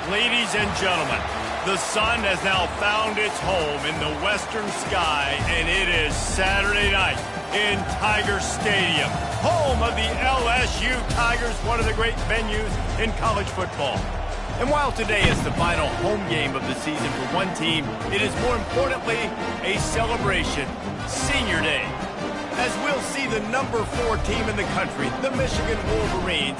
Ladies and gentlemen, the sun has now found its home in the western sky, and it is Saturday night in Tiger Stadium, home of the LSU Tigers, one of the great venues in college football. And while today is the final home game of the season for one team, it is more importantly a celebration, Senior Day, as we'll see the number 4 team in the country, the Michigan Wolverines,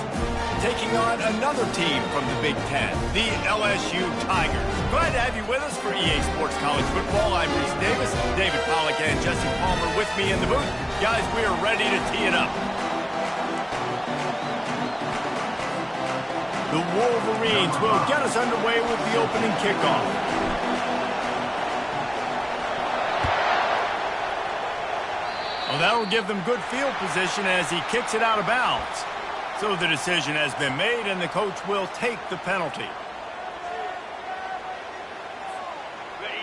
taking on another team from the Big Ten, the LSU Tigers. Glad to have you with us for EA Sports College Football. I'm Reese Davis, David Pollack and Jesse Palmer with me in the booth. Guys, we are ready to tee it up. The Wolverines will get us underway with the opening kickoff. Well, that'll give them good field position as he kicks it out of bounds. So the decision has been made, and the coach will take the penalty.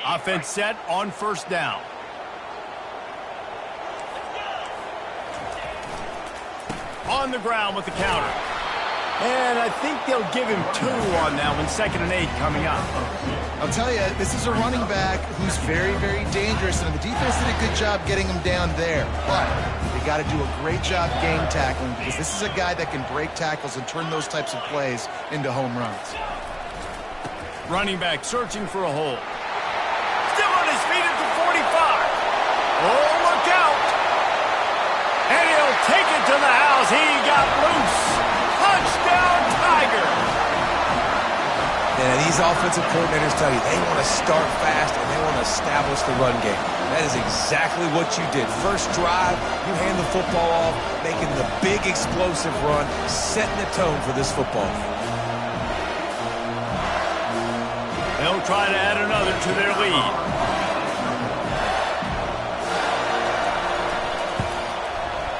Offense set on first down. On the ground with the counter. And I think they'll give him 2 on that one, 2nd and 8 coming up. I'll tell you, this is a running back who's very, very dangerous, and the defense did a good job getting him down there. But they got to do a great job game tackling, because this is a guy that can break tackles and turn those types of plays into home runs. Running back searching for a hole. Still on his feet at the 45. Oh, look out. And he'll take it to the house. He got loose. Touchdown, Tiger! And these offensive coordinators tell you they want to start fast and they want to establish the run game. That is exactly what you did. First drive, you hand the football off, making the big explosive run, setting the tone for this football game. They'll try to add another to their lead.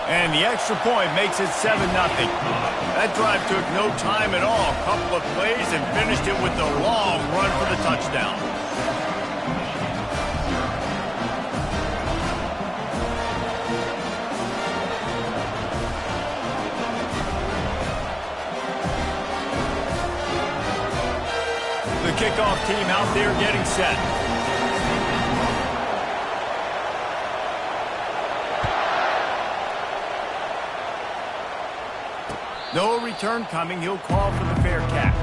And the extra point makes it 7-0. That drive took no time at all. A couple of plays and finished it with a long run for the touchdown. The kickoff team out there getting set. No return coming. He'll call for the fair catch.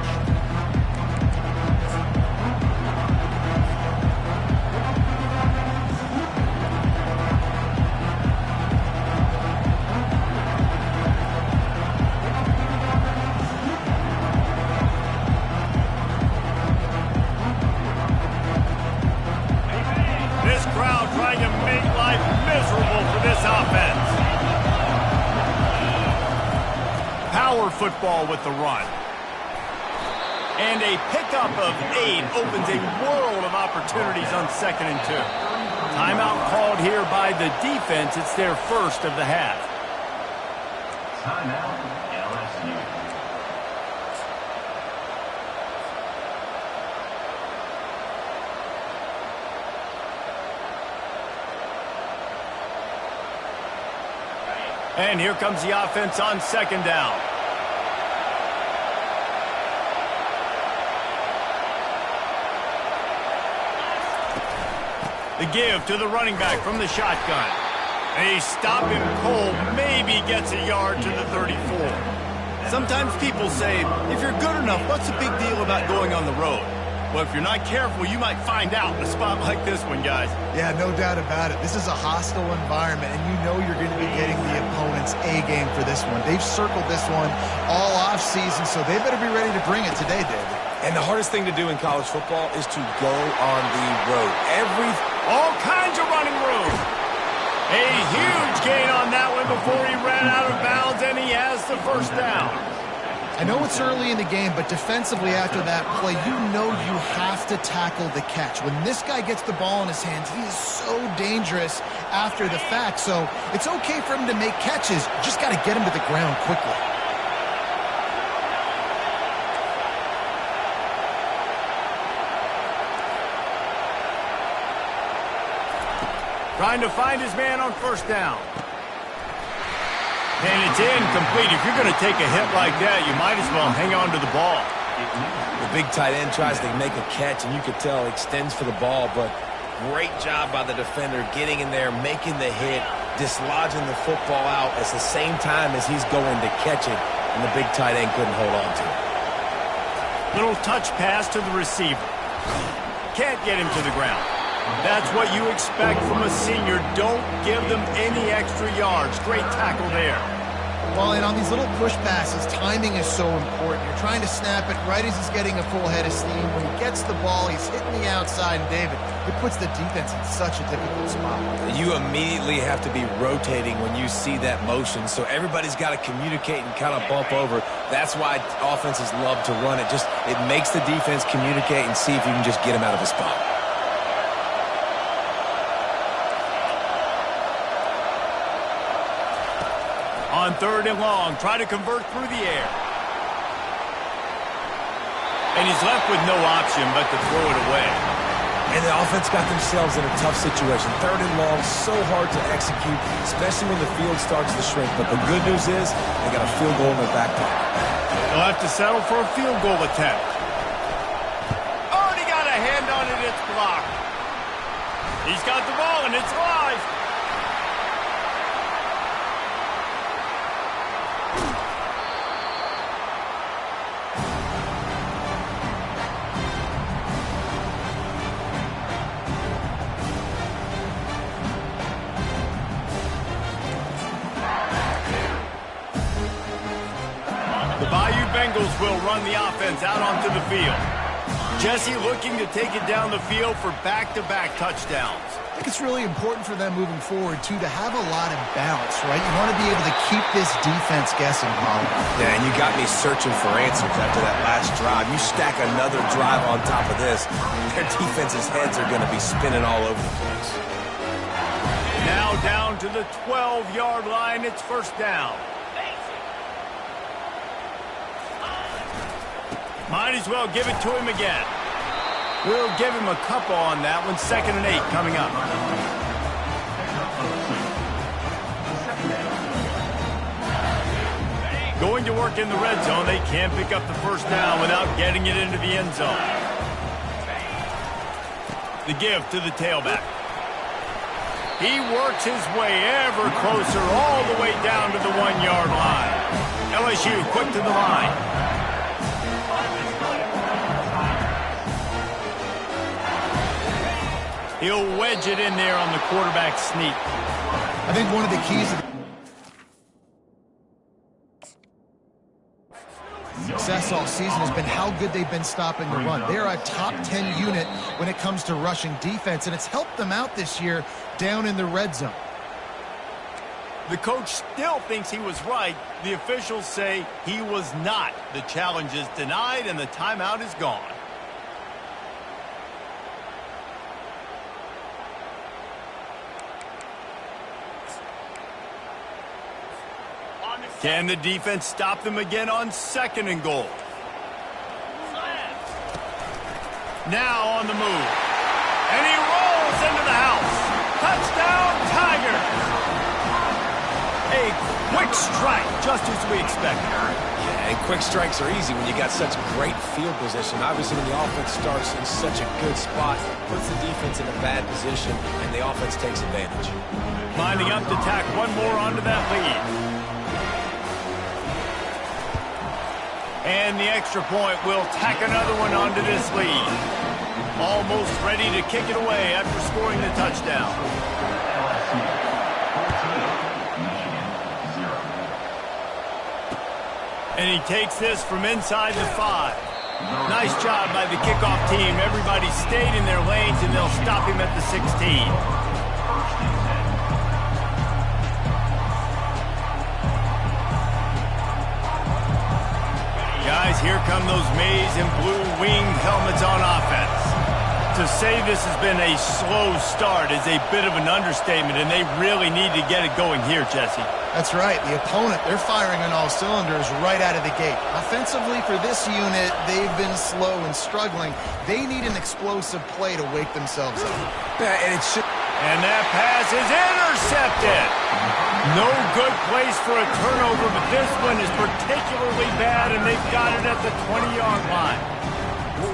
This crowd trying to make life miserable for this offense. Power football with the run. And a pickup of 8 opens a world of opportunities on 2nd and 2. Timeout called here by the defense. It's their first of the half. Timeout, LSU. And here comes the offense on 2nd down. The give to the running back from the shotgun. They stop him cold, maybe gets a yard to the 34. Sometimes people say, if you're good enough, what's the big deal about going on the road? Well, if you're not careful, you might find out in a spot like this one, guys. Yeah, no doubt about it. This is a hostile environment, and you know you're going to be getting the opponent's A game for this one. They've circled this one all offseason, so they better be ready to bring it today, David. And the hardest thing to do in college football is to go on the road. All kinds of running room. A huge gain on that one before he ran out of bounds, and he has the first down. I know it's early in the game, but defensively after that play, you know you have to tackle the catch. When this guy gets the ball in his hands, he is so dangerous after the fact. So it's okay for him to make catches. You just got to get him to the ground quickly. Trying to find his man on first down. And it's incomplete. If you're going to take a hit like that, you might as well hang on to the ball. The big tight end tries to make a catch, and you could tell extends for the ball, but great job by the defender getting in there, making the hit, dislodging the football out at the same time as he's going to catch it, and the big tight end couldn't hold on to it. Little touch pass to the receiver. Can't get him to the ground. That's what you expect from a senior. Don't give them any extra yards. Great tackle there. Well, and on these little push passes, timing is so important. You're trying to snap it right as he's getting a full head of steam. When he gets the ball, he's hitting the outside, and David, it puts the defense in such a difficult spot. You immediately have to be rotating when you see that motion, so everybody's got to communicate and kind of bump over. That's why offenses love to run it. It makes the defense communicate and see if you can just get him out of a spot. On 3rd and long, try to convert through the air. And he's left with no option but to throw it away. And the offense got themselves in a tough situation. 3rd and long, so hard to execute, especially when the field starts to shrink. But the good news is they got a field goal in their back pocket. They'll have to settle for a field goal attempt. Already got a hand on it, it's blocked. He's got the ball, and it's live. Bengals will run the offense out onto the field. Jesse looking to take it down the field for back-to-back touchdowns. I think it's really important for them moving forward, too, to have a lot of balance, right? You want to be able to keep this defense guessing, Holly. Yeah, and you got me searching for answers after that last drive. You stack another drive on top of this, their defense's heads are going to be spinning all over the place. Now down to the 12-yard line. It's 1st down. Might as well give it to him again. We'll give him a couple on that one. 2nd and 8 coming up. Going to work in the red zone. They can't pick up the 1st down without getting it into the end zone. The give to the tailback. He works his way ever closer all the way down to the 1-yard line. LSU quick to the line. He'll wedge it in there on the quarterback sneak. I think one of the keys to success all season has been how good they've been stopping the run. They're a top 10 unit when it comes to rushing defense, and it's helped them out this year down in the red zone. The coach still thinks he was right. The officials say he was not. The challenge is denied, and the timeout is gone. Can the defense stop them again on 2nd and goal? Now on the move. And he rolls into the house. Touchdown, Tigers! A quick strike, just as we expected. Yeah, and quick strikes are easy when you got such great field position. Obviously, when the offense starts in such a good spot, puts the defense in a bad position, and the offense takes advantage. Lining up to tack one more onto that lead. And the extra point will tack another one onto this lead. Almost ready to kick it away after scoring the touchdown. And he takes this from inside the 5. Nice job by the kickoff team. Everybody stayed in their lanes, and they'll stop him at the 16. Guys, here come those maize and blue winged helmets on offense. To say this has been a slow start is a bit of an understatement, and they really need to get it going here, Jesse. That's right. The opponent, they're firing on all cylinders right out of the gate. Offensively, for this unit, they've been slow and struggling. They need an explosive play to wake themselves up. Yeah, and it should... And that pass is intercepted. No good place for a turnover, but this one is particularly bad, and they've got it at the 20-yard line.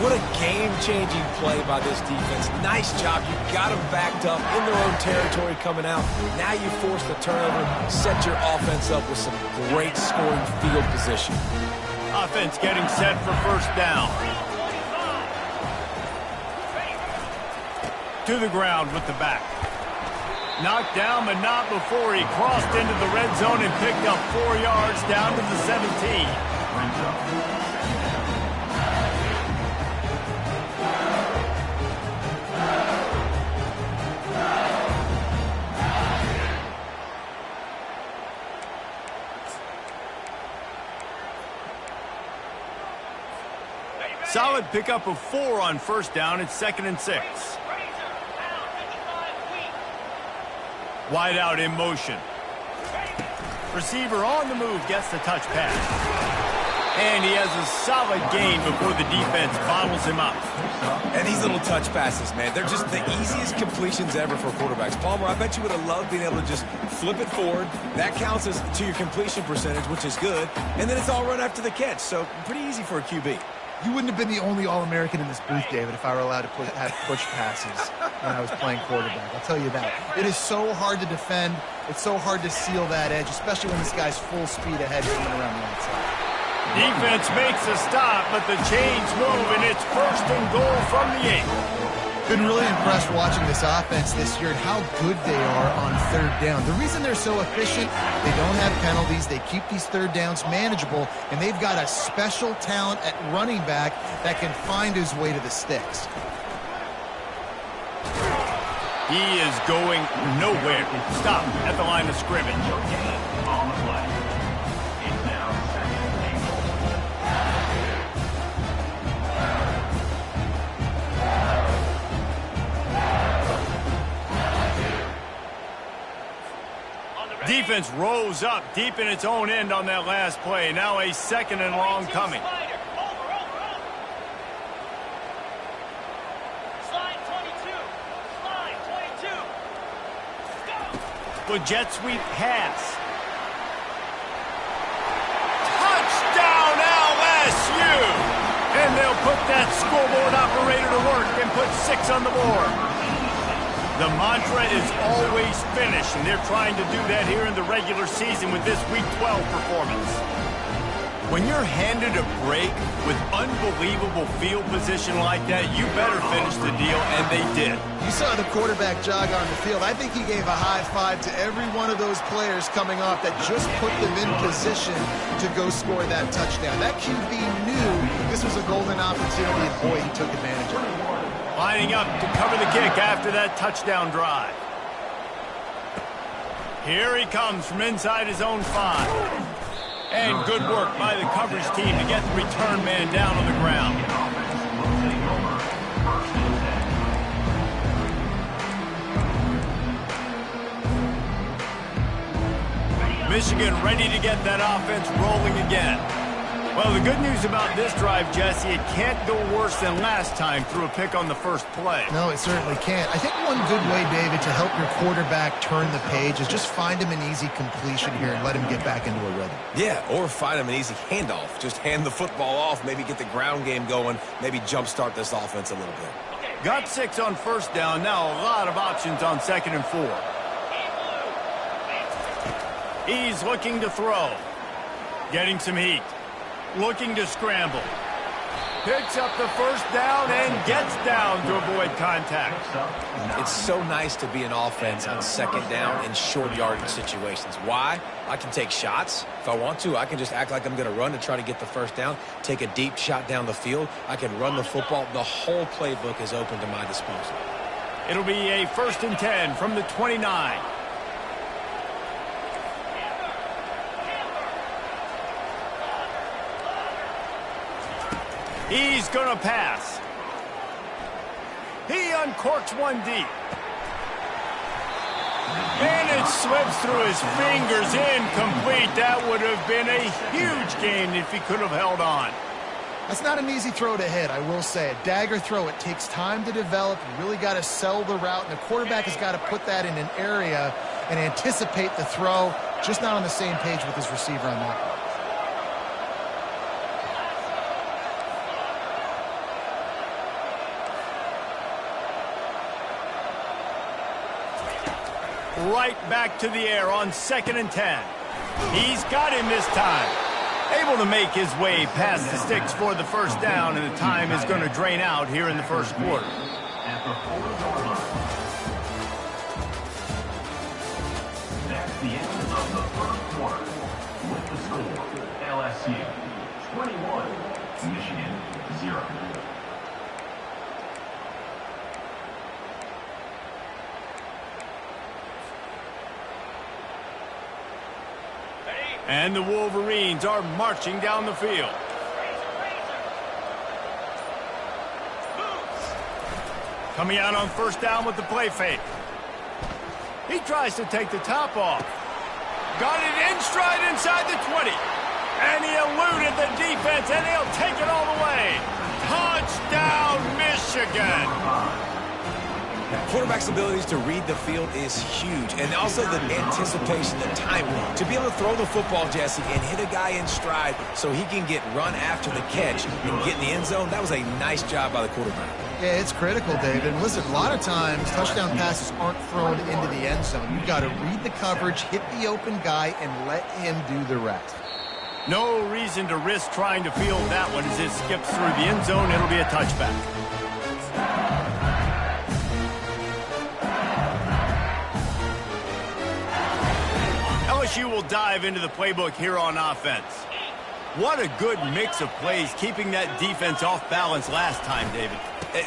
What a game-changing play by this defense. Nice job. You got them backed up in their own territory coming out. Now you force the turnover, set your offense up with some great scoring field position. Offense getting set for first down. To the ground with the back. Knocked down, but not before he crossed into the red zone and picked up 4 yards down to the 17. Solid pickup of 4 on first down. It's 2nd and 6. Wide out in motion. Receiver on the move gets the touch pass. And he has a solid gain before the defense bottles him up. And these little touch passes, man, they're just the easiest completions ever for quarterbacks. Palmer, I bet you would have loved being able to just flip it forward. That counts as to your completion percentage, which is good. And then it's all run after the catch, so pretty easy for a QB. You wouldn't have been the only All-American in this booth, David, if I were allowed to have push passes when I was playing quarterback. I'll tell you that. It is so hard to defend. It's so hard to seal that edge, especially when this guy's full speed ahead coming around the outside. Defense makes a stop, but the chains move, and it's 1st and goal from the 8. Been really impressed watching this offense this year and how good they are on third down. The reason they're so efficient, they don't have penalties. They keep these third downs manageable, and they've got a special talent at running back that can find his way to the sticks. He is going nowhere. Stop at the line of scrimmage. On the play. It's now 2nd and 8. Defense rose up deep in its own end on that last play. Now a 2nd and long coming. With jet sweep pass. Touchdown LSU! And they'll put that scoreboard operator to work and put 6 on the board. The mantra is always finish, and they're trying to do that here in the regular season with this Week 12 performance. When you're handed a break with unbelievable field position like that, you better finish the deal, and they did. You saw the quarterback jog on the field. I think he gave a high five to every one of those players coming off that just put them in position to go score that touchdown. That QB knew this was a golden opportunity, and boy, he took advantage of it. Lining up to cover the kick after that touchdown drive. Here he comes from inside his own 5. And good work by the coverage team to get the return man down on the ground. Michigan ready to get that offense rolling again. Well, the good news about this drive, Jesse, it can't go worse than last time through a pick on the first play. No, it certainly can't. I think one good way, David, to help your quarterback turn the page is just find him an easy completion here and let him get back into a rhythm. Yeah, or find him an easy handoff. Just hand the football off, maybe get the ground game going, maybe jumpstart this offense a little bit. Got 6 on first down. Now a lot of options on 2nd and 4. He's looking to throw. Getting some heat. Looking to scramble. Picks up the first down and gets down to avoid contact. It's so nice to be an offense on 2nd down in short yardage situations. Why? I can take shots. If I want to, I can just act like I'm going to run to try to get the first down, take a deep shot down the field. I can run the football. The whole playbook is open to my disposal. It'll be a 1st and 10 from the 29. He's going to pass. He uncorks one deep. And it slips through his fingers, incomplete. That would have been a huge gain if he could have held on. That's not an easy throw to hit, I will say. A dagger throw, it takes time to develop. You really got to sell the route, and the quarterback has got to put that in an area and anticipate the throw. Just not on the same page with his receiver on that one. Right back to the air on 2nd and 10. He's got him this time. Able to make his way past the sticks for the first down, and the time is going to drain out here in the first quarter. That's the end of the first quarter. With the score, LSU 21, Michigan 0. And the Wolverines are marching down the field. Coming out on first down with the play fake. He tries to take the top off. Got it in stride inside the 20. And he eluded the defense, and he'll take it all the way. Touchdown, Michigan. Quarterback's abilities to read the field is huge, and also the anticipation, the timing. To be able to throw the football, Jesse, and hit a guy in stride so he can get run after the catch and get in the end zone, that was a nice job by the quarterback. Yeah, it's critical, David. And listen, a lot of times, touchdown passes aren't thrown into the end zone. You've got to read the coverage, hit the open guy, and let him do the rest. No reason to risk trying to field that one as it skips through the end zone. It'll be a touchback. LSU will dive into the playbook here on offense. What a good mix of plays, keeping that defense off balance last time, David.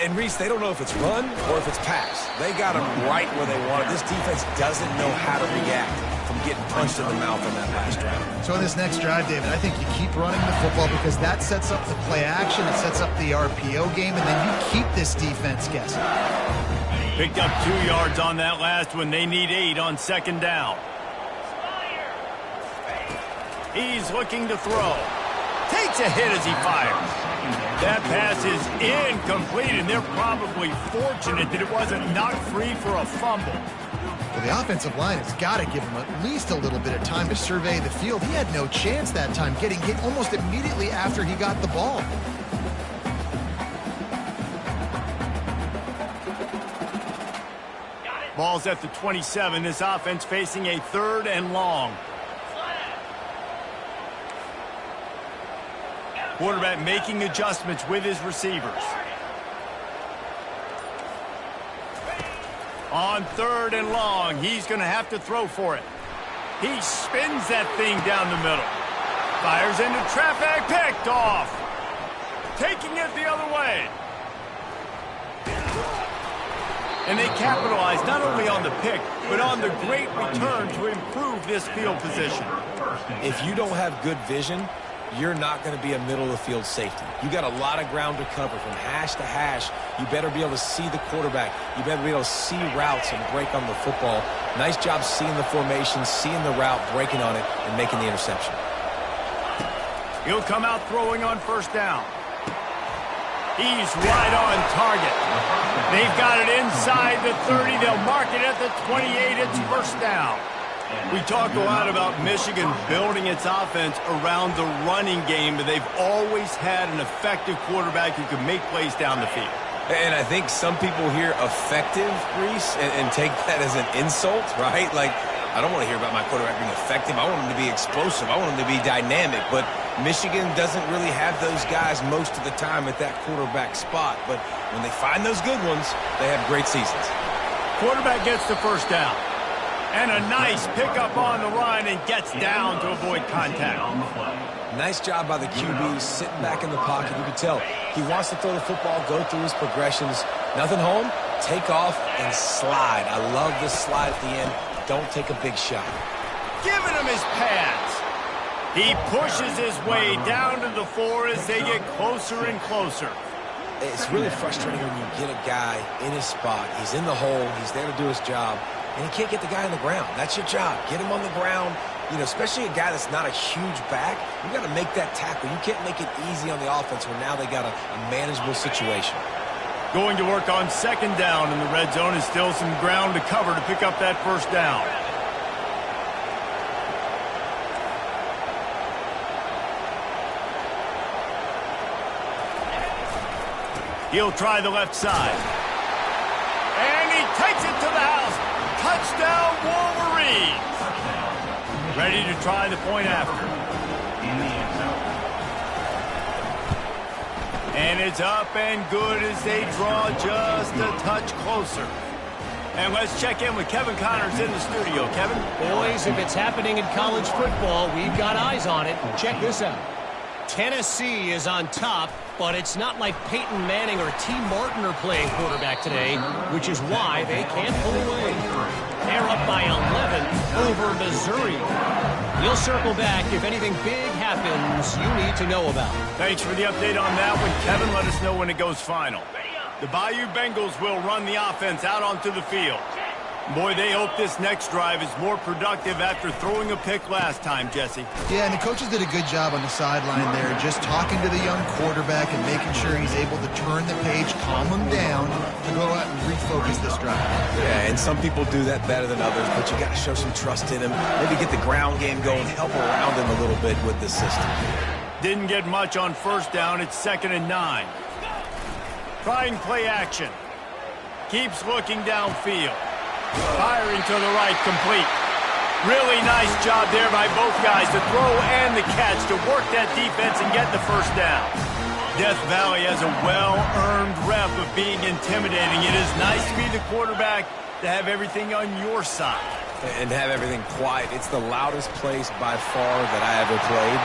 And Reese, they don't know if it's run or if it's pass. They got them right where they want it. This defense doesn't know how to react from getting punched in the mouth on that last drive. So in this next drive, David, I think you keep running the football because that sets up the play action, it sets up the RPO game, and then you keep this defense guessing. Picked up 2 yards on that last one. They need 8 on 2nd down. He's looking to throw. Takes a hit as he fires. That pass is incomplete, and they're probably fortunate that it wasn't knocked free for a fumble. Well, the offensive line has got to give him at least a little bit of time to survey the field. He had no chance that time, getting hit almost immediately after he got the ball. Ball's at the 27. This offense facing a 3rd and long. Quarterback making adjustments with his receivers. On 3rd and long, he's going to have to throw for it. He spins that thing down the middle. Fires into traffic, picked off. Taking it the other way. And they capitalize not only on the pick, but on the great return to improve this field position. If you don't have good vision, you're not going to be a middle-of-the-field safety. You got a lot of ground to cover from hash to hash. You better be able to see the quarterback. You better be able to see routes and break on the football. Nice job seeing the formation, seeing the route, breaking on it, and making the interception. He'll come out throwing on first down. He's right on target. They've got it inside the 30. They'll mark it at the 28. It's first down. We talked a lot about Michigan building its offense around the running game, but they've always had an effective quarterback who can make plays down the field. And I think some people hear effective, Reese, and take that as an insult, right? Like, I don't want to hear about my quarterback being effective. I want him to be explosive. I want him to be dynamic. But Michigan doesn't really have those guys most of the time at that quarterback spot. But when they find those good ones, they have great seasons. Quarterback gets the first down. And a nice pickup on the run and gets down to avoid contact. Nice job by the QB, sitting back in the pocket. You can tell he wants to throw the football, go through his progressions. Nothing home, take off and slide. I love the slide at the end. Don't take a big shot. Giving him his pads. He pushes his way down to the 4 as they get closer and closer. It's really frustrating when you get a guy in his spot. He's in the hole. He's there to do his job. And he can't get the guy on the ground. That's your job. Get him on the ground. You know, especially a guy that's not a huge back, you got to make that tackle. You can't make it easy on the offense when now they got a manageable situation. Going to work on second down in the red zone is still some ground to cover to pick up that first down. He'll try the left side. And he takes it to the house. Touchdown, Wolverines. Ready to try the point after. In the end zone. And it's up and good as they draw just a touch closer. And let's check in with Kevin Connors in the studio. Kevin? Boys, if it's happening in college football, we've got eyes on it. Check this out. Tennessee is on top, but it's not like Peyton Manning or T. Martin are playing quarterback today, which is why they can't pull away. They're up by 11 over Missouri. We'll circle back if anything big happens you need to know about. Thanks for the update on that one, Kevin. Let us know when it goes final. The Bayou Bengals will run the offense out onto the field. Boy, they hope this next drive is more productive after throwing a pick last time, Jesse. Yeah, and the coaches did a good job on the sideline there, just talking to the young quarterback and making sure he's able to turn the page, calm him down, to go out and refocus this drive. Yeah, and some people do that better than others, but you got to show some trust in him. Maybe get the ground game going, help around him a little bit with the system. Didn't get much on first down. It's 2nd and 9. Trying play action. Keeps looking downfield. Firing to the right, complete. Really nice job there by both guys, the throw and the catch, to work that defense and get the first down. Death Valley has a well-earned rep of being intimidating. It is nice to be the quarterback, to have everything on your side. And have everything quiet. It's the loudest place by far that I ever played.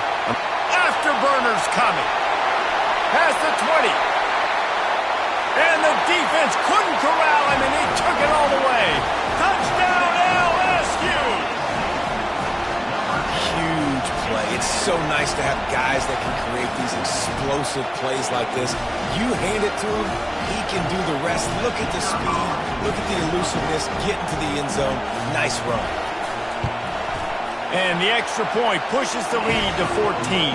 Afterburners coming. Past the 20. And the defense couldn't corral him, and he took it all the way. Touchdown, LSU! Huge play. It's so nice to have guys that can create these explosive plays like this. You hand it to him, he can do the rest. Look at the speed. Look at the elusiveness. Get into the end zone. Nice run. And the extra point pushes the lead to 14.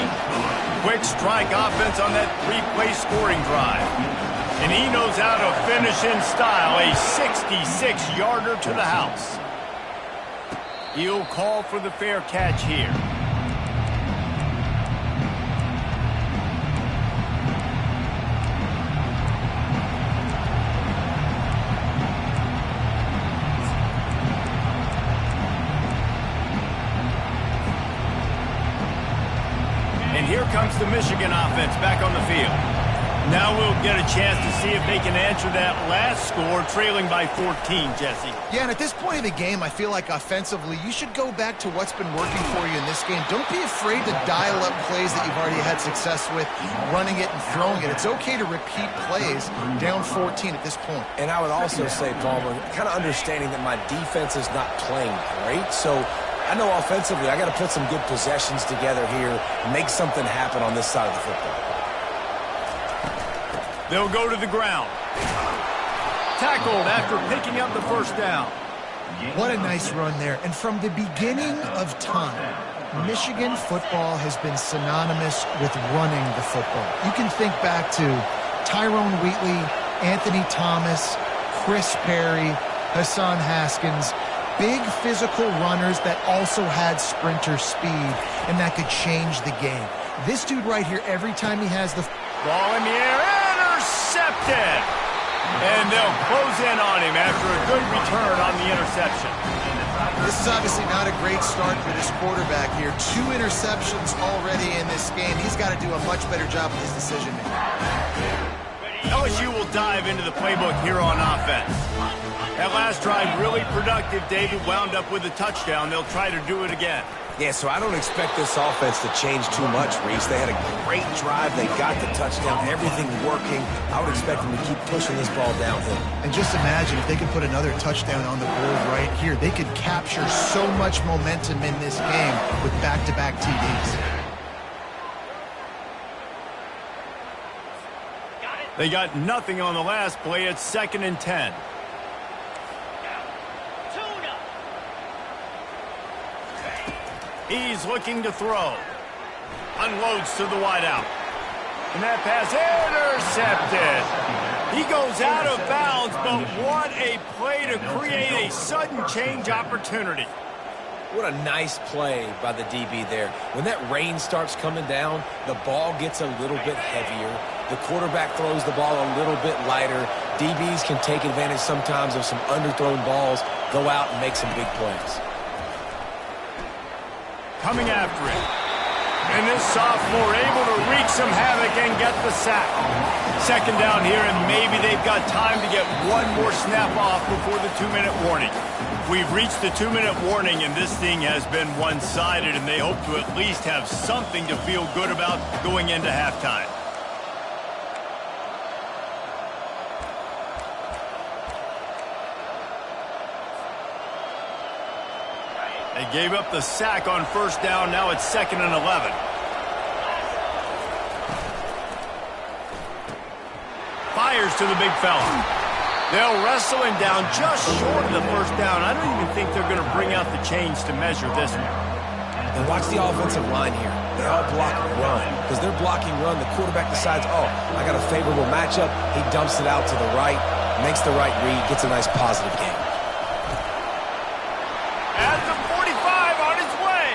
Quick strike offense on that 3-play scoring drive. And he knows how to finish in style, a 66-yarder to the house. He'll call for the fair catch here. And here comes the Michigan offense back on the field. Now we'll get a chance to see if they can answer that last score, trailing by 14, Jesse. Yeah, and at this point of the game, I feel like offensively, you should go back to what's been working for you in this game. Don't be afraid to dial up plays that you've already had success with, running it and throwing it. It's okay to repeat plays down 14 at this point. And I would also say, Palmer, kind of understanding that my defense is not playing great, so I know offensively I got to put some good possessions together here, make something happen on this side of the football. They'll go to the ground. Tackled after picking up the first down. What a nice run there. And from the beginning of time, Michigan football has been synonymous with running the football. You can think back to Tyrone Wheatley, Anthony Thomas, Chris Perry, Hassan Haskins. Big physical runners that also had sprinter speed, and that could change the game. This dude right here, every time he has the ball in the air, intercepted! And they'll close in on him after a good return on the interception. This is obviously not a great start for this quarterback here. 2 interceptions already in this game. He's got to do a much better job with his decision making. LSU will dive into the playbook here on offense. That last drive really productive. David wound up with a touchdown. They'll try to do it again. Yeah, so I don't expect this offense to change too much, Reese. They had a great drive. They got the touchdown, everything working. I would expect them to keep pushing this ball downhill. And just imagine if they could put another touchdown on the board right here. They could capture so much momentum in this game with back-to-back TDs. They got nothing on the last play. It's 2nd and 10. He's looking to throw. Unloads to the wideout. And that pass intercepted. He goes out of bounds, but what a play to create a sudden change opportunity. What a nice play by the DB there. When that rain starts coming down, the ball gets a little bit heavier. The quarterback throws the ball a little bit lighter. DBs can take advantage sometimes of some underthrown balls, go out and make some big plays. Coming after it. And this sophomore able to wreak some havoc and get the sack. Second down here, and maybe they've got time to get one more snap off before the 2-minute warning. We've reached the 2-minute warning, and this thing has been one-sided, and they hope to at least have something to feel good about going into halftime. They gave up the sack on first down. Now it's 2nd and 11. Fires to the big fella. They'll wrestle him down just short of the first down. I don't even think they're going to bring out the chains to measure this one. And watch the offensive line here. They all block run. Because they're blocking run, the quarterback decides, oh, I got a favorable matchup. He dumps it out to the right, makes the right read, gets a nice positive gain. At the 45 on his way.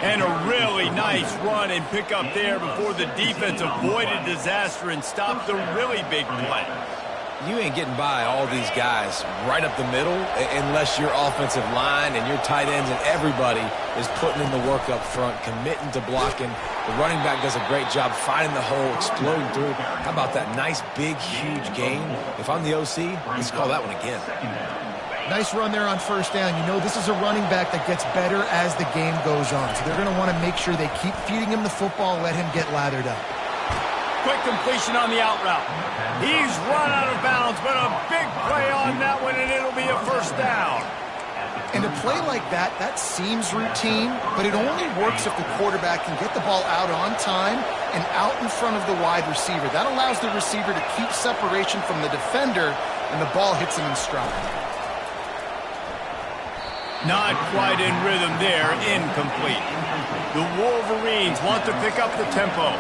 And a really nice run and pick up there before the defense avoided disaster and stopped the really big play. You ain't getting by all these guys right up the middle unless your offensive line and your tight ends and everybody is putting in the work up front, committing to blocking. The running back does a great job finding the hole, exploding through. How about that nice, big, huge gain? If I'm the OC, let's call that one again. Nice run there on first down. You know this is a running back that gets better as the game goes on. So they're going to want to make sure they keep feeding him the football, let him get lathered up. Quick completion on the out route. He's run out of bounds, but a big play on that one, and it'll be a first down. And a play like that seems routine, but it only works if the quarterback can get the ball out on time and out in front of the wide receiver. That allows the receiver to keep separation from the defender, and the ball hits him in stride. Not quite in rhythm there, incomplete. The Wolverines want to pick up the tempo.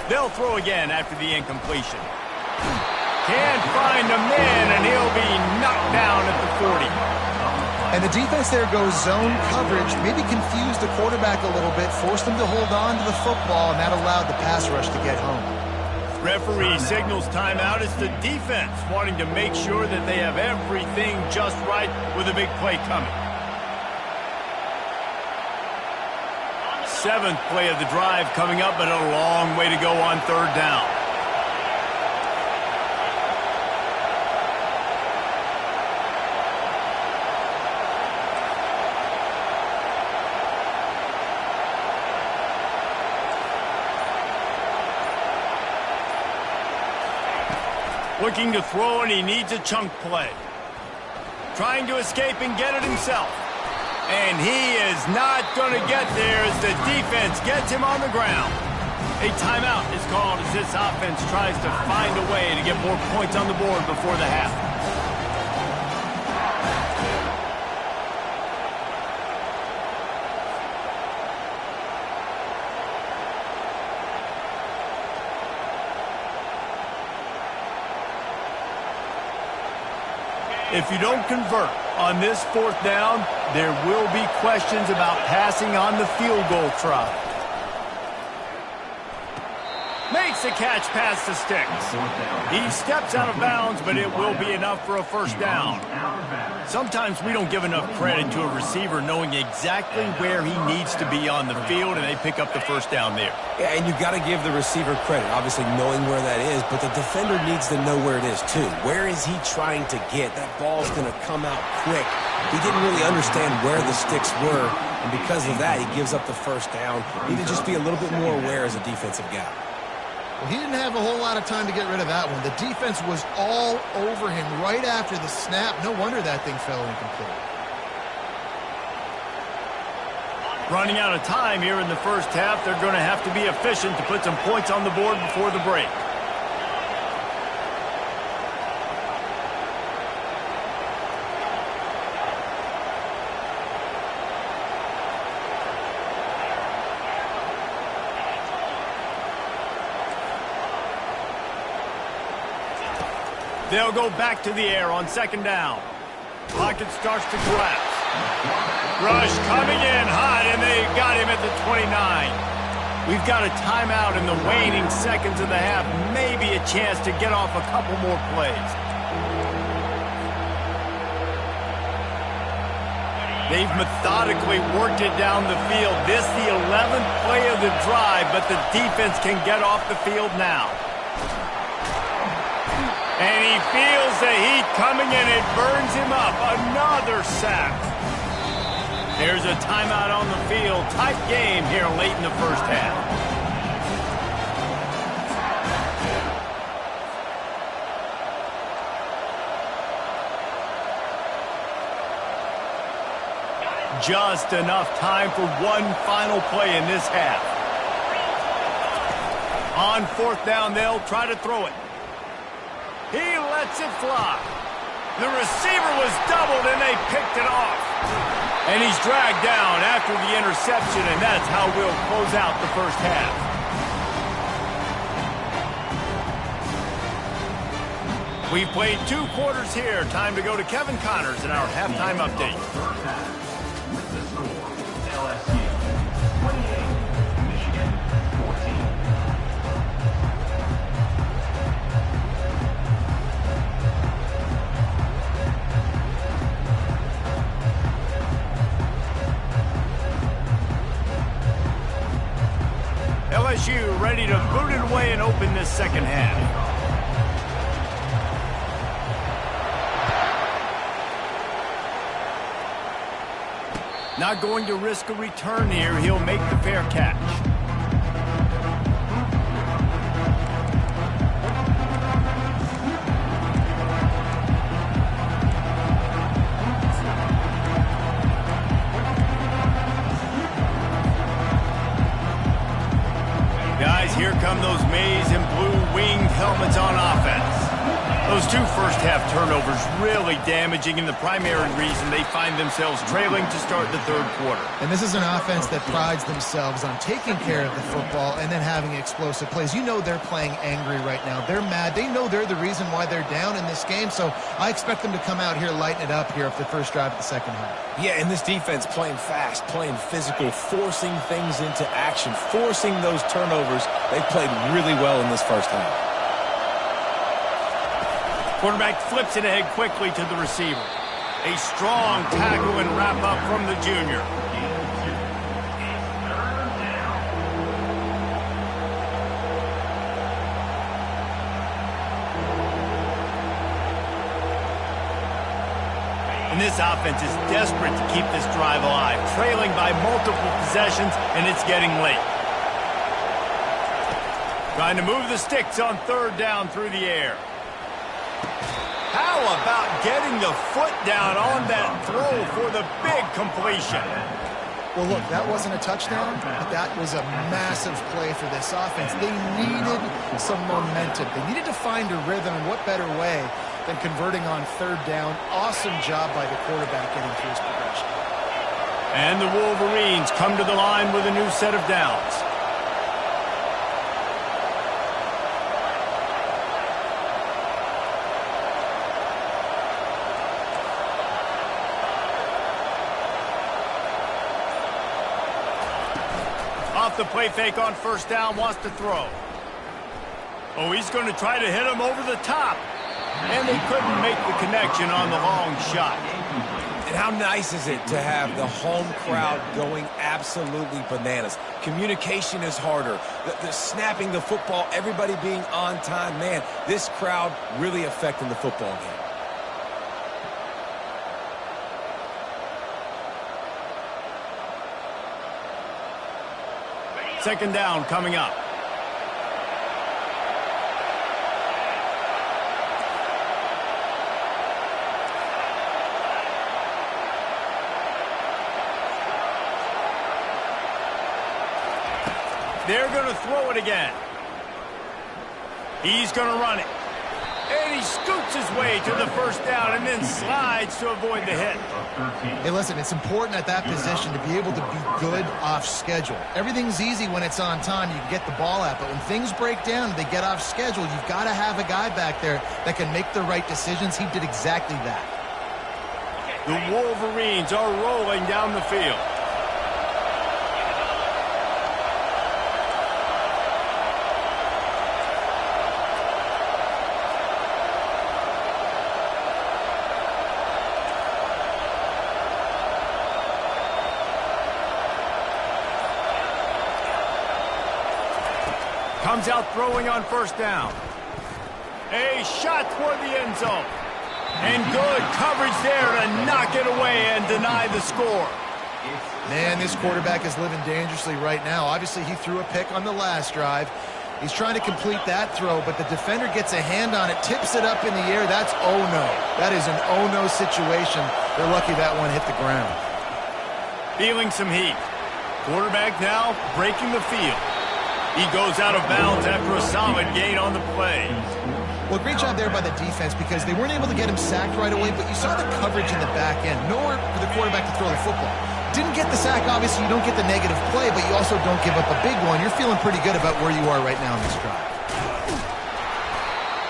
They'll throw again after the incompletion. Can't find a man, and he'll be knocked down at the 40. And the defense there goes zone coverage, maybe confused the quarterback a little bit, forced him to hold on to the football, and that allowed the pass rush to get home. Referee signals timeout. It's the defense wanting to make sure that they have everything just right with a big play coming. 7th play of the drive coming up, but a long way to go on third down. Looking to throw, and he needs a chunk play. Trying to escape and get it himself. And he is not going to get there as the defense gets him on the ground. A timeout is called as this offense tries to find a way to get more points on the board before the half. If you don't convert on this 4th down, there will be questions about passing on the field goal try. Makes the catch past the sticks. He steps out of bounds, but it will be enough for a first down. Sometimes we don't give enough credit to a receiver knowing exactly where he needs to be on the field, and they pick up the first down there. Yeah, and you've got to give the receiver credit, obviously knowing where that is, but the defender needs to know where it is too. Where is he trying to get? That ball's going to come out quick. He didn't really understand where the sticks were, and because of that, he gives up the first down. He need to just be a little bit more aware as a defensive guy. Well, he didn't have a whole lot of time to get rid of that one. The defense was all over him right after the snap. No wonder that thing fell incomplete. Running out of time here in the first half, they're going to have to be efficient to put some points on the board before the break. They'll go back to the air on second down. Pocket starts to collapse. Rush coming in hot, and they got him at the 29. We've got a timeout in the waning seconds of the half. Maybe a chance to get off a couple more plays. They've methodically worked it down the field. This the 11th play of the drive, but the defense can get off the field now. And he feels the heat coming in. It burns him up. Another sack. There's a timeout on the field. Tight game here late in the first half. Just enough time for one final play in this half. On fourth down, they'll try to throw it. He lets it fly. The receiver was doubled, and they picked it off. And he's dragged down after the interception, and that's how we'll close out the first half. We've played 2 quarters here. Time to go to Kevin Connors in our halftime update. With the score, LSU 28, Michigan 14. LSU ready to boot it away and open this second half. Not going to risk a return here. He'll make the fair catch. Guys, here come those maize and blue winged helmets on offense. Those 2 first-half turnovers really damaging, and the primary reason they find themselves trailing to start the third quarter. And this is an offense that prides themselves on taking care of the football and then having explosive plays. You know they're playing angry right now. They're mad. They know they're the reason why they're down in this game, so I expect them to come out here, lighten it up here for the first drive of the second half. Yeah, and this defense playing fast, playing physical, forcing things into action, forcing those turnovers. They played really well in this first half. Quarterback flips it ahead quickly to the receiver. A strong tackle and wrap up from the junior. And this offense is desperate to keep this drive alive, trailing by multiple possessions, and it's getting late. Trying to move the sticks on third down through the air. How about getting the foot down on that throw for the big completion? Well, look, that wasn't a touchdown, but that was a massive play for this offense. They needed some momentum. They needed to find a rhythm, and what better way than converting on third down. Awesome job by the quarterback getting through his progression. And the Wolverines come to the line with a new set of downs. Off the play fake on first down, wants to throw. Oh, he's going to try to hit him over the top. And they couldn't make the connection on the long shot. And how nice is it to have the home crowd going absolutely bananas? Communication is harder. The snapping the football, everybody being on time. Man, this crowd really affecting the football game. Second down coming up. They're going to throw it again. He's going to run it. And he scoots his way to the first down and then slides to avoid the hit. Hey, listen, it's important at that position to be able to be good off schedule. Everything's easy when it's on time. You can get the ball out. But when things break down, they get off schedule, you've got to have a guy back there that can make the right decisions. He did exactly that. The Wolverines are rolling down the field. Comes out throwing on first down. A shot toward the end zone. And good coverage there to knock it away and deny the score. Man, this quarterback is living dangerously right now. Obviously, he threw a pick on the last drive. He's trying to complete that throw, but the defender gets a hand on it, tips it up in the air. That's oh-no. That is an oh-no situation. They're lucky that one hit the ground. Feeling some heat. Quarterback now breaking the field. He goes out of bounds after a solid gain on the play. Well, great job there by the defense because they weren't able to get him sacked right away, but you saw the coverage in the back end. Nowhere for the quarterback to throw the football. Didn't get the sack, obviously you don't get the negative play, but you also don't give up a big one. You're feeling pretty good about where you are right now in this drive.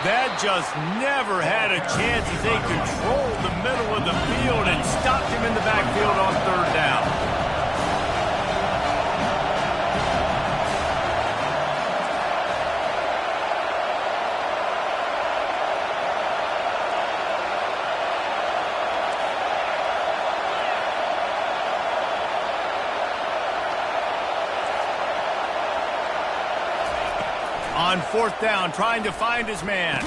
That just never had a chance as they controlled the middle of the field and stopped him in the backfield on third down. On fourth down, trying to find his man.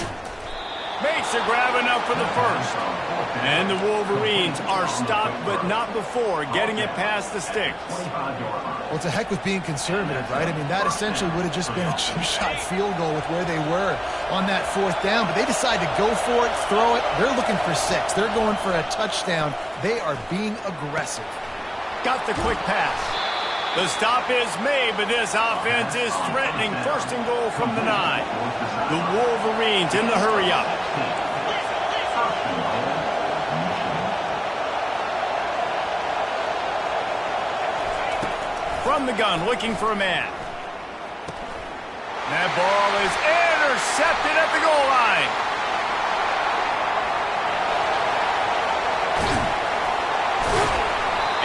Makes a grab enough for the first. And the Wolverines are stopped, but not before getting it past the sticks. Well, it's a heck with being conservative, right? I mean, that essentially would have just been a chip-shot field goal with where they were on that fourth down. But they decided to go for it, throw it. They're looking for 6. They're going for a touchdown. They are being aggressive. Got the quick pass. The stop is made, but this offense is threatening first and goal from the 9. The Wolverines in the hurry-up. From the gun, looking for a man. That ball is intercepted at the goal line.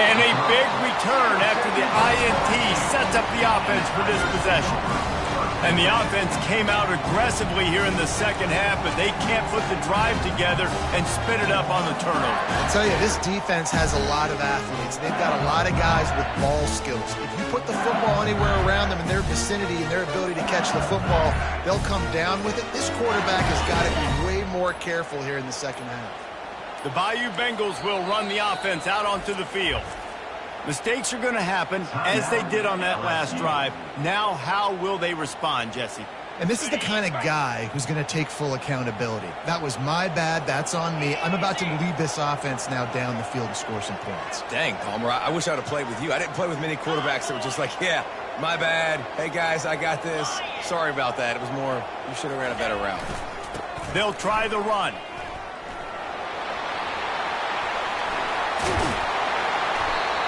And a big return after the INT sets up the offense for this possession. And the offense came out aggressively here in the second half, but they can't put the drive together and spin it up on the turnover. I'll tell you, this defense has a lot of athletes. They've got a lot of guys with ball skills. If you put the football anywhere around them in their vicinity and their ability to catch the football, they'll come down with it. This quarterback has got to be way more careful here in the second half. The Bayou Bengals will run the offense out onto the field. Mistakes are going to happen, as they did on that last drive. Now, how will they respond, Jesse? And this is the kind of guy who's going to take full accountability. That was my bad. That's on me. I'm about to lead this offense now down the field to score some points. Dang, Palmer, I wish I would have played with you. I didn't play with many quarterbacks that were just like, yeah, my bad. Hey, guys, I got this. Sorry about that. It was more, you should have ran a better route. They'll try the run.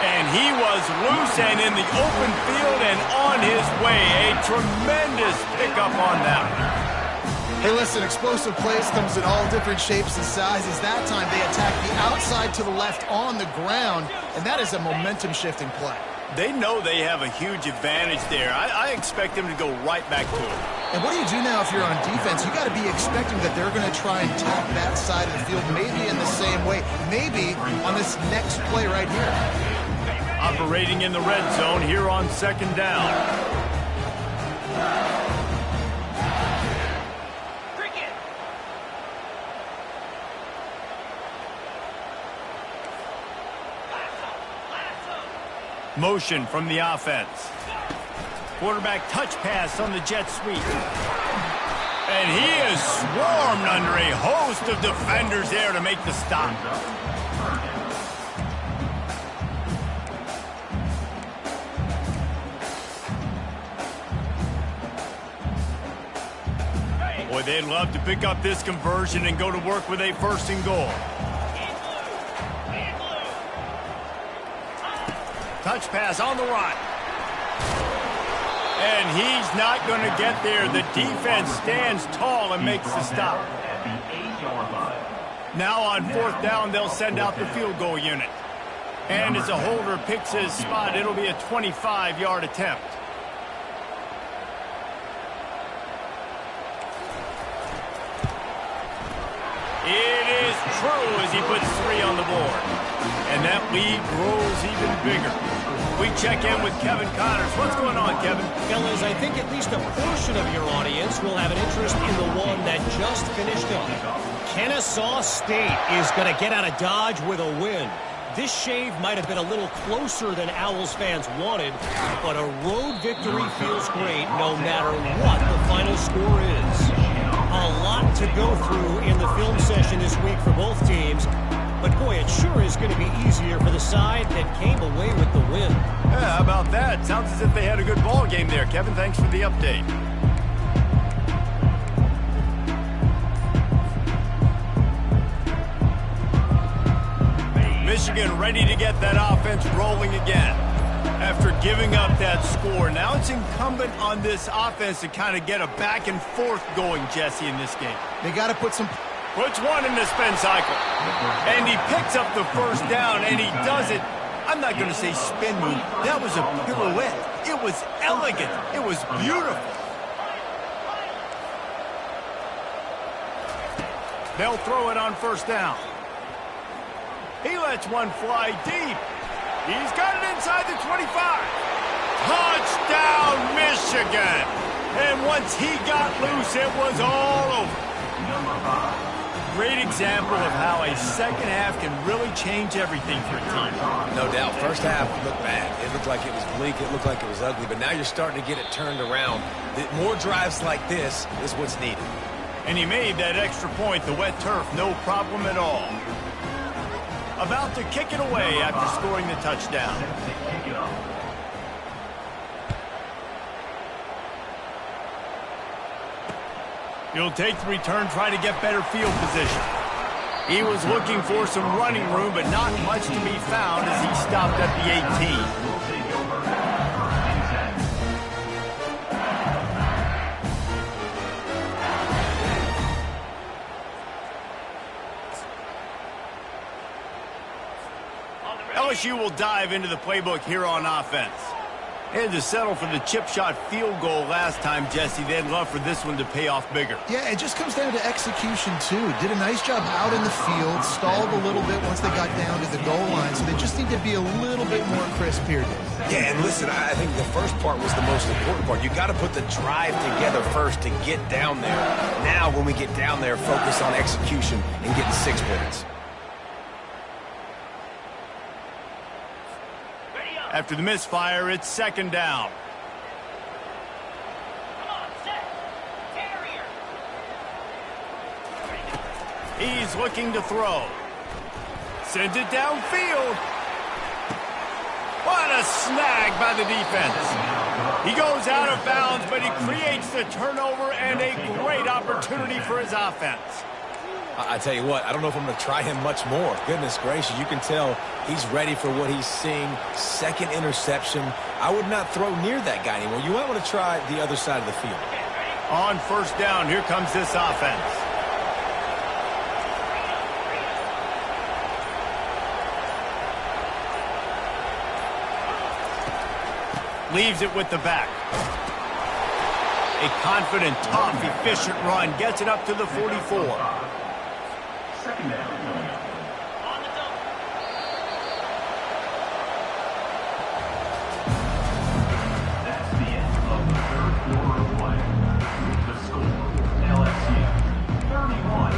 And he was loose and in the open field and on his way. A tremendous pickup on that one. Hey, listen, explosive plays comes in all different shapes and sizes. That time they attack the outside to the left on the ground, and that is a momentum-shifting play. They know they have a huge advantage there. I expect them to go right back to it. And what do you do now if you're on defense? You got to be expecting that they're going to try and tap that side of the field, maybe in the same way, maybe on this next play right here. Operating in the red zone here on second down. Motion from the offense. Quarterback touch pass on the jet sweep. And he is swarmed under a host of defenders there to make the stop. Boy, they'd love to pick up this conversion and go to work with a 1st and goal. Touch pass on the run. And he's not going to get there. The defense stands tall and makes the stop. Now on 4th down, they'll send out the field goal unit. And as a holder picks his spot, it'll be a 25-yard attempt. It is true as he puts 3 on the board. And that lead grows even bigger. We check in with Kevin Connors. What's going on, Kevin? Fellas, I think at least a portion of your audience will have an interest in the one that just finished up. Ncaa State is going to get out of Dodge with a win. This shave might have been a little closer than Owls fans wanted, but a road victory feels great no matter what the final score is. A lot to go through in the film session this week for both teams. But, boy, it sure is going to be easier for the side that came away with the win. Yeah, how about that? Sounds as if they had a good ball game there. Kevin, thanks for the update. Michigan ready to get that offense rolling again. After giving up that score, now it's incumbent on this offense to kind of get a back and forth going, Jesse, in this game. They got to put some... Puts one in the spin cycle. And he picks up the 1st down, and he does it. I'm not going to say spin move. That was a pirouette. It was elegant. It was beautiful. They'll throw it on 1st down. He lets one fly deep. He's got it inside the 25. Touchdown, Michigan. And once he got loose, it was all over. Great example of how a second half can really change everything for a team. No doubt. First half looked bad. It looked like it was bleak. It looked like it was ugly. But now you're starting to get it turned around. More drives like this is what's needed. And he made that extra point, the wet turf, no problem at all. About to kick it away after scoring the touchdown. He'll take the return, try to get better field position. He was looking for some running room, but not much to be found as he stopped at the 18. LSU will dive into the playbook here on offense. And to settle for the chip shot field goal last time, Jesse, they'd love for this one to pay off bigger. Yeah, it just comes down to execution, too. Did a nice job out in the field, stalled a little bit once they got down to the goal line, so they just need to be a little bit more crisp here, Dave. Yeah, and listen, I think the first part was the most important part. You got to put the drive together first to get down there. Now, when we get down there, focus on execution and getting 6 points. After the misfire, it's 2nd down. He's looking to throw. Sends it downfield. What a snag by the defense. He goes out of bounds, but he creates the turnover and a great opportunity for his offense. I tell you what, I don't know if I'm going to try him much more. Goodness gracious, you can tell he's ready for what he's seeing. 2nd interception. I would not throw near that guy anymore. You might want to try the other side of the field. On 1st down, here comes this offense. Leaves it with the back. A confident, tough, efficient run gets it up to the 44. Second down. That's the end of the third quarter of play. With the score, LSU 31,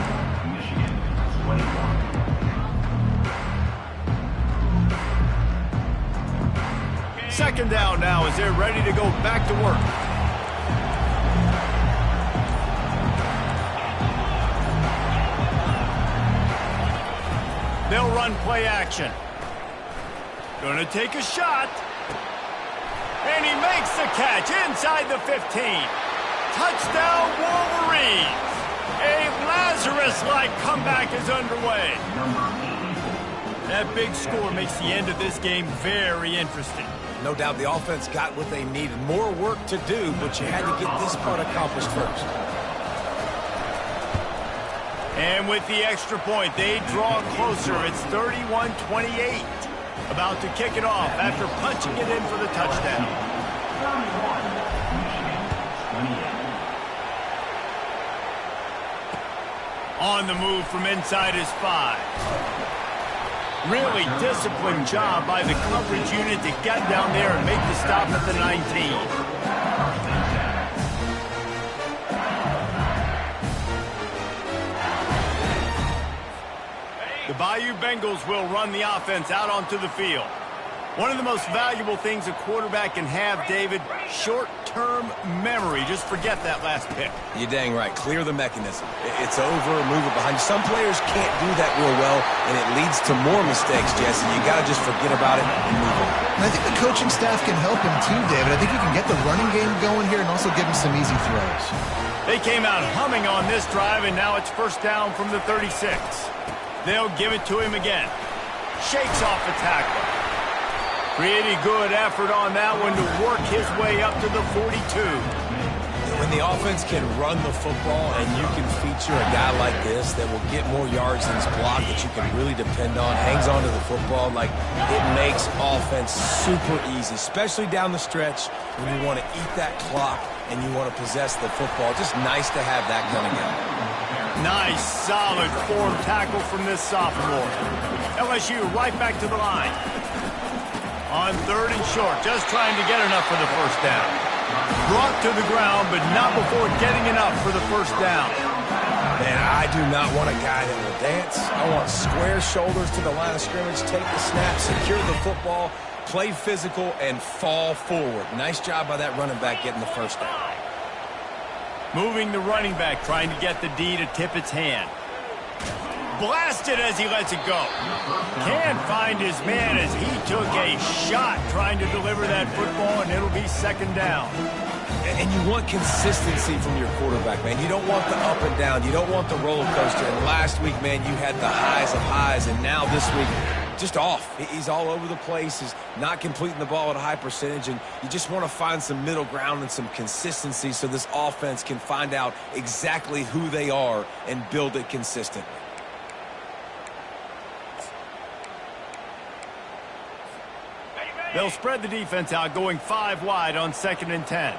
Michigan 21. Second down now as they're ready to go back to work. They'll run play action. Gonna take a shot. And he makes the catch inside the 15. Touchdown Wolverines. A Lazarus-like comeback is underway. That big score makes the end of this game very interesting. No doubt the offense got what they needed. More work to do, but you had to get this part accomplished first. And with the extra point, they draw closer. It's 31-28. About to kick it off after punching it in for the touchdown. 31, Michigan 28. On the move from inside his 5. Really disciplined job by the coverage unit to get down there and make the stop at the 19. The Bayou Bengals will run the offense out onto the field. One of the most valuable things a quarterback can have, David, short-term memory. Just forget that last pick. You're dang right. Clear the mechanism. It's over, move it behind you. Some players can't do that real well, and it leads to more mistakes, Jesse. You got to just forget about it and move on. And I think the coaching staff can help him too, David. I think he can get the running game going here and also give him some easy throws. They came out humming on this drive, and now it's first down from the 36. They'll give it to him again. Shakes off the tackle. Pretty good effort on that one to work his way up to the 42. When the offense can run the football and you can feature a guy like this that will get more yards than his block that you can really depend on, hangs onto the football, like it makes offense super easy, especially down the stretch when you want to eat that clock and you want to possess the football. Just nice to have that coming out. Nice, solid form tackle from this sophomore. LSU right back to the line. On third and short, just trying to get enough for the first down. Brought to the ground, but not before getting enough for the first down. Man, I do not want a guy that will dance. I want square shoulders to the line of scrimmage, take the snap, secure the football, play physical, and fall forward. Nice job by that running back getting the first down. Moving the running back, trying to get the D to tip its hand. Blasted as he lets it go. Can't find his man as he took a shot trying to deliver that football, and it'll be second down. And you want consistency from your quarterback, man. You don't want the up and down. You don't want the roller coaster. And last week, man, you had the highs of highs, and now this week, just off. He's all over the place. He's not completing the ball at a high percentage, and you just want to find some middle ground and some consistency so this offense can find out exactly who they are and build it consistently. They'll spread the defense out, going 5 wide on 2nd and 10.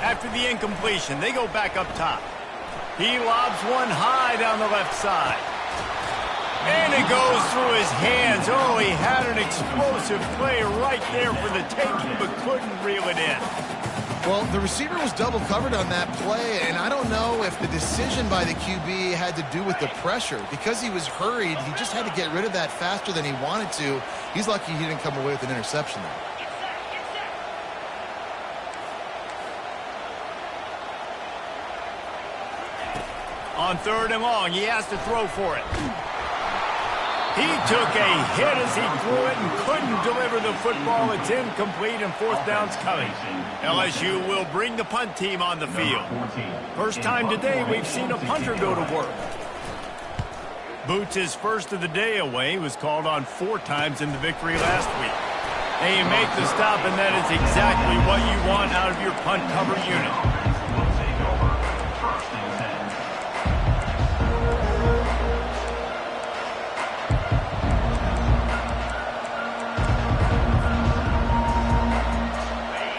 After the incompletion, they go back up top. He lobs one high down the left side. And it goes through his hands. Oh, he had an explosive play right there for the taking, but couldn't reel it in. Well, the receiver was double covered on that play, and I don't know if the decision by the QB had to do with the pressure. Because he was hurried, he just had to get rid of that faster than he wanted to. He's lucky he didn't come away with an interception there. On 3rd and long, he has to throw for it. He took a hit as he threw it and couldn't deliver the football. It's incomplete, and 4th down's coming. LSU will bring the punt team on the field. First time today we've seen a punter go to work. Boots' first of the day away was called on 4 times in the victory last week. They make the stop, and that is exactly what you want out of your punt cover unit.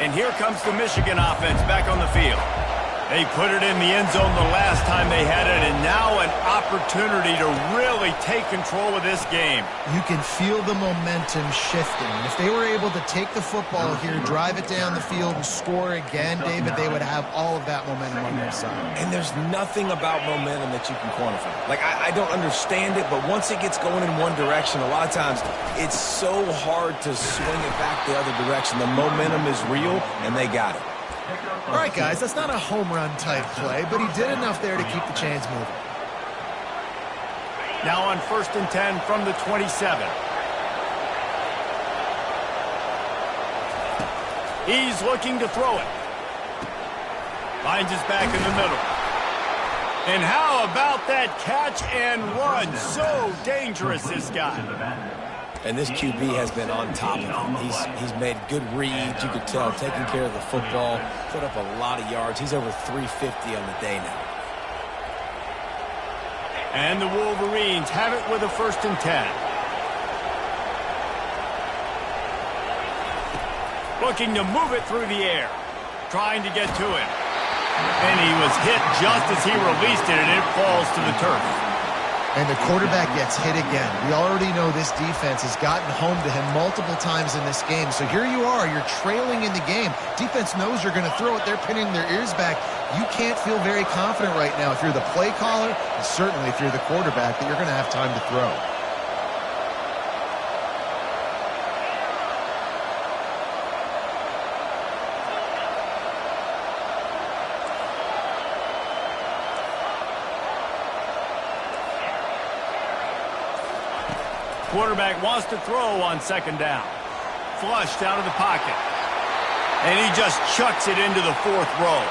And here comes the Michigan offense back on the field. They put it in the end zone the last time they had it, and now an opportunity to really take control of this game. You can feel the momentum shifting. And if they were able to take the football here, drive it down the field, and score again, David, they would have all of that momentum on their side. And there's nothing about momentum that you can quantify. Like, I don't understand it, but once it gets going in one direction, a lot of times it's so hard to swing it back the other direction. The momentum is real, and they got it. All right, guys, that's not a home run type play, but he did enough there to keep the chains moving. Now on 1st and 10 from the 27. He's looking to throw it. Finds his back in the middle. And how about that catch and run? So dangerous, this guy. And this QB has been on top of him. He's made good reads, you could tell, taking care of the football, put up a lot of yards. He's over 350 on the day now. And the Wolverines have it with a 1st and 10. Looking to move it through the air. Trying to get to him. And he was hit just as he released it, and it falls to the turf. And the quarterback gets hit again. We already know this defense has gotten home to him multiple times in this game. So here you are, you're trailing in the game. Defense knows you're going to throw it. They're pinning their ears back. You can't feel very confident right now if you're the play caller, and certainly if you're the quarterback, that you're going to have time to throw. Quarterback wants to throw on 2nd down. Flushed out of the pocket. And he just chucks it into the 4th row.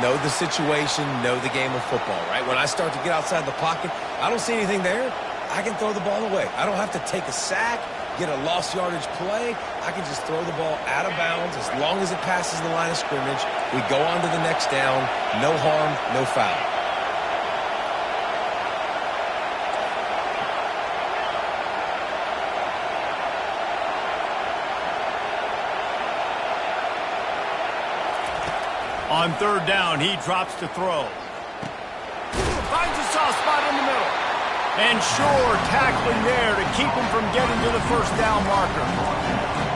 Know the situation, know the game of football, right? When I start to get outside the pocket, I don't see anything there. I can throw the ball away. I don't have to take a sack, get a lost yardage play. I can just throw the ball out of bounds as long as it passes the line of scrimmage. We go on to the next down. No harm, no foul. On 3rd down, he drops to throw. Finds a soft spot in the middle. And sure, tackling there to keep him from getting to the 1st down marker.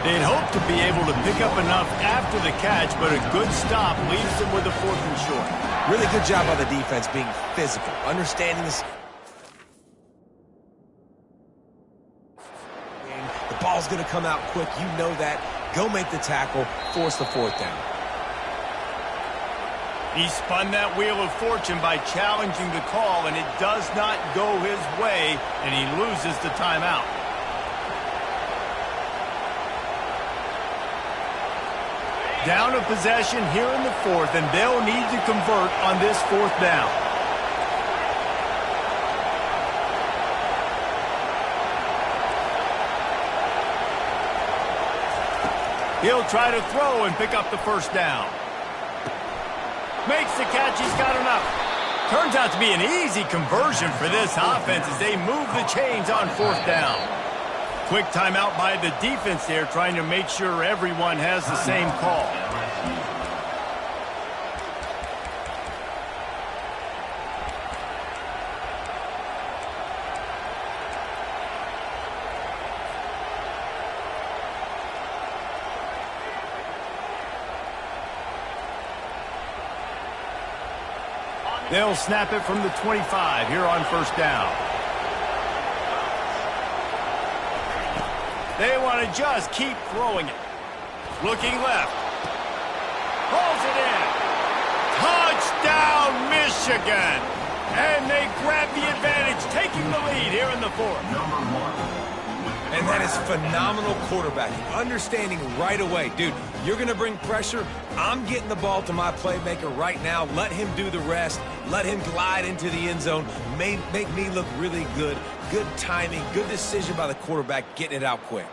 They'd hope to be able to pick up enough after the catch, but a good stop leaves them with a 4th and short. Really good job by the defense being physical, understanding this. The ball's going to come out quick. You know that. Go make the tackle, force the 4th down. He spun that wheel of fortune by challenging the call, and it does not go his way, and he loses the timeout. Down a possession here in the 4th, and they'll need to convert on this 4th down. He'll try to throw and pick up the 1st down. Makes the catch, he's got enough. Turns out to be an easy conversion for this offense as they move the chains on 4th down. Quick timeout by the defense there, trying to make sure everyone has the same call. They'll snap it from the 25 here on 1st down. They want to just keep throwing it. Looking left. Pulls it in. Touchdown, Michigan! And they grab the advantage, taking the lead here in the 4th. And that is phenomenal quarterbacking. Understanding right away, dude, you're going to bring pressure. I'm getting the ball to my playmaker right now. Let him do the rest. Let him glide into the end zone. Make me look really good. Good timing, good decision by the quarterback, getting it out quick.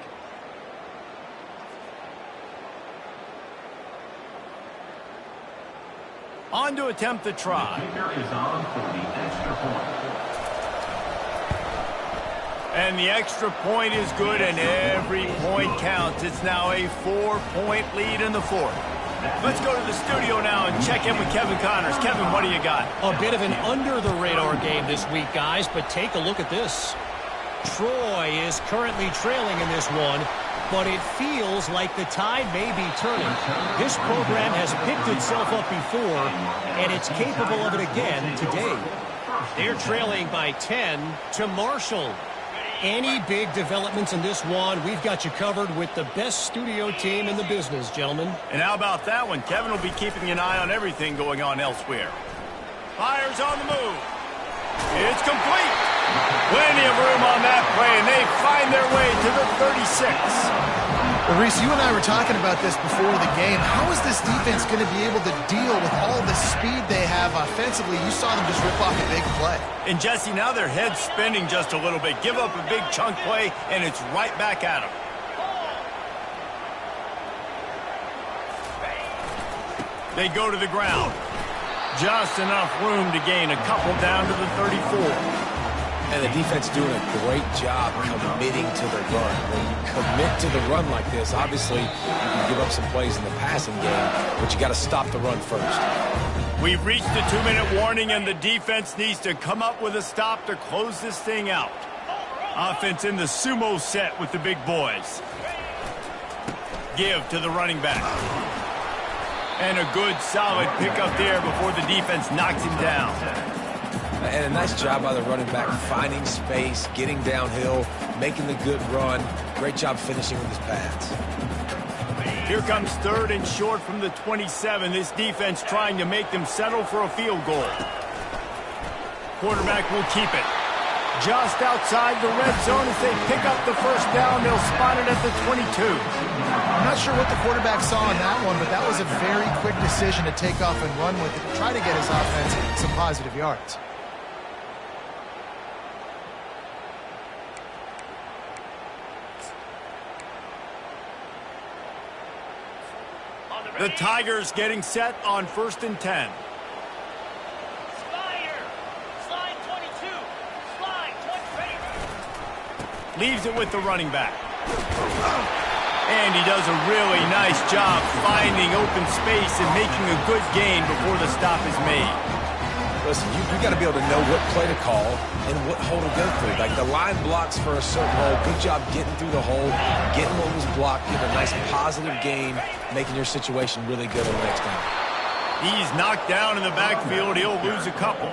On to attempt the try. The kicker is on for the extra point. And the extra point is good, and every point counts. It's now a 4-point lead in the 4th. Let's go to the studio now and check in with Kevin Connors. Kevin, what do you got? A bit of an under-the-radar game this week, guys, but take a look at this. Troy is currently trailing in this one, but it feels like the tide may be turning. This program has picked itself up before, and it's capable of it again today. They're trailing by 10 to Marshall. Any big developments in this one, we've got you covered with the best studio team in the business, gentlemen. And how about that one? Kevin will be keeping an eye on everything going on elsewhere. Fires on the move. It's complete. Plenty of room on that play, and they find their way to the 36. Well, Reese, you and I were talking about this before the game. How is this defense going to be able to deal with all the speed they have offensively? You saw them just rip off a big play. And, Jesse, now their head's spinning just a little bit. Give up a big chunk play, and it's right back at them. They go to the ground. Just enough room to gain a couple down to the 34. And the defense doing a great job committing to the run. When you commit to the run like this, obviously you can give up some plays in the passing game, but you got to stop the run first. We've reached the 2-minute warning, and the defense needs to come up with a stop to close this thing out. Offense in the sumo set with the big boys. Give to the running back. And a good, solid pickup there before the defense knocks him down. And a nice job by the running back, finding space, getting downhill, making the good run. Great job finishing with his pads. Here comes 3rd and short from the 27. This defense trying to make them settle for a field goal. Quarterback will keep it. Just outside the red zone as they pick up the first down. They'll spot it at the 22. I'm not sure what the quarterback saw on that one, but that was a very quick decision to take off and run with it, try to get his offense some positive yards. The Tigers getting set on 1st and 10. Slide 22. Slide 20. Leaves it with the running back. And he does a really nice job finding open space and making a good gain before the stop is made. Listen, you got to be able to know what play to call and what hole to go through. Like the line blocks for a certain hole. Good job getting through the hole, getting what was blocked, getting a nice positive gain, making your situation really good on the next time. He's knocked down in the backfield. He'll lose a couple.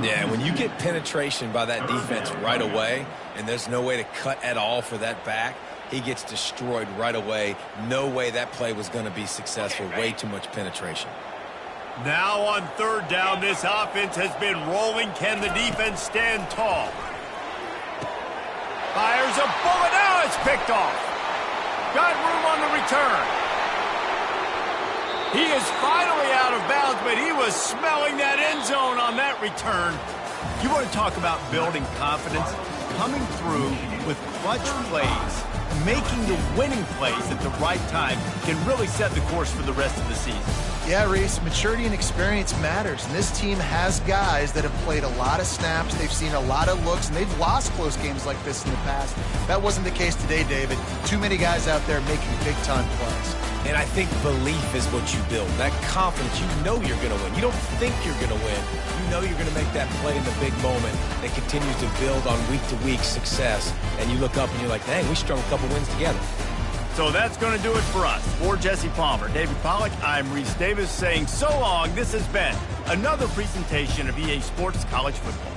Yeah, when you get penetration by that defense right away, and there's no way to cut at all for that back, he gets destroyed right away. No way that play was going to be successful. Way too much penetration. Now on 3rd down, this offense has been rolling. Can the defense stand tall? Fires a bullet. Now it's picked off. Got room on the return. He is finally out of bounds, but he was smelling that end zone on that return. You want to talk about building confidence? Coming through with clutch plays, making the winning plays at the right time can really set the course for the rest of the season. Yeah, Reese, maturity and experience matters, and this team has guys that have played a lot of snaps, they've seen a lot of looks, and they've lost close games like this in the past. That wasn't the case today, David. Too many guys out there making big-time plays. And I think belief is what you build. That confidence, you know you're going to win. You don't think you're going to win. You know you're going to make that play in the big moment that continues to build on week-to-week success. And you look up and you're like, dang, we strung a couple wins together. So that's going to do it for us. For Jesse Palmer, David Pollack, I'm Reese Davis saying so long. This has been another presentation of EA Sports College Football.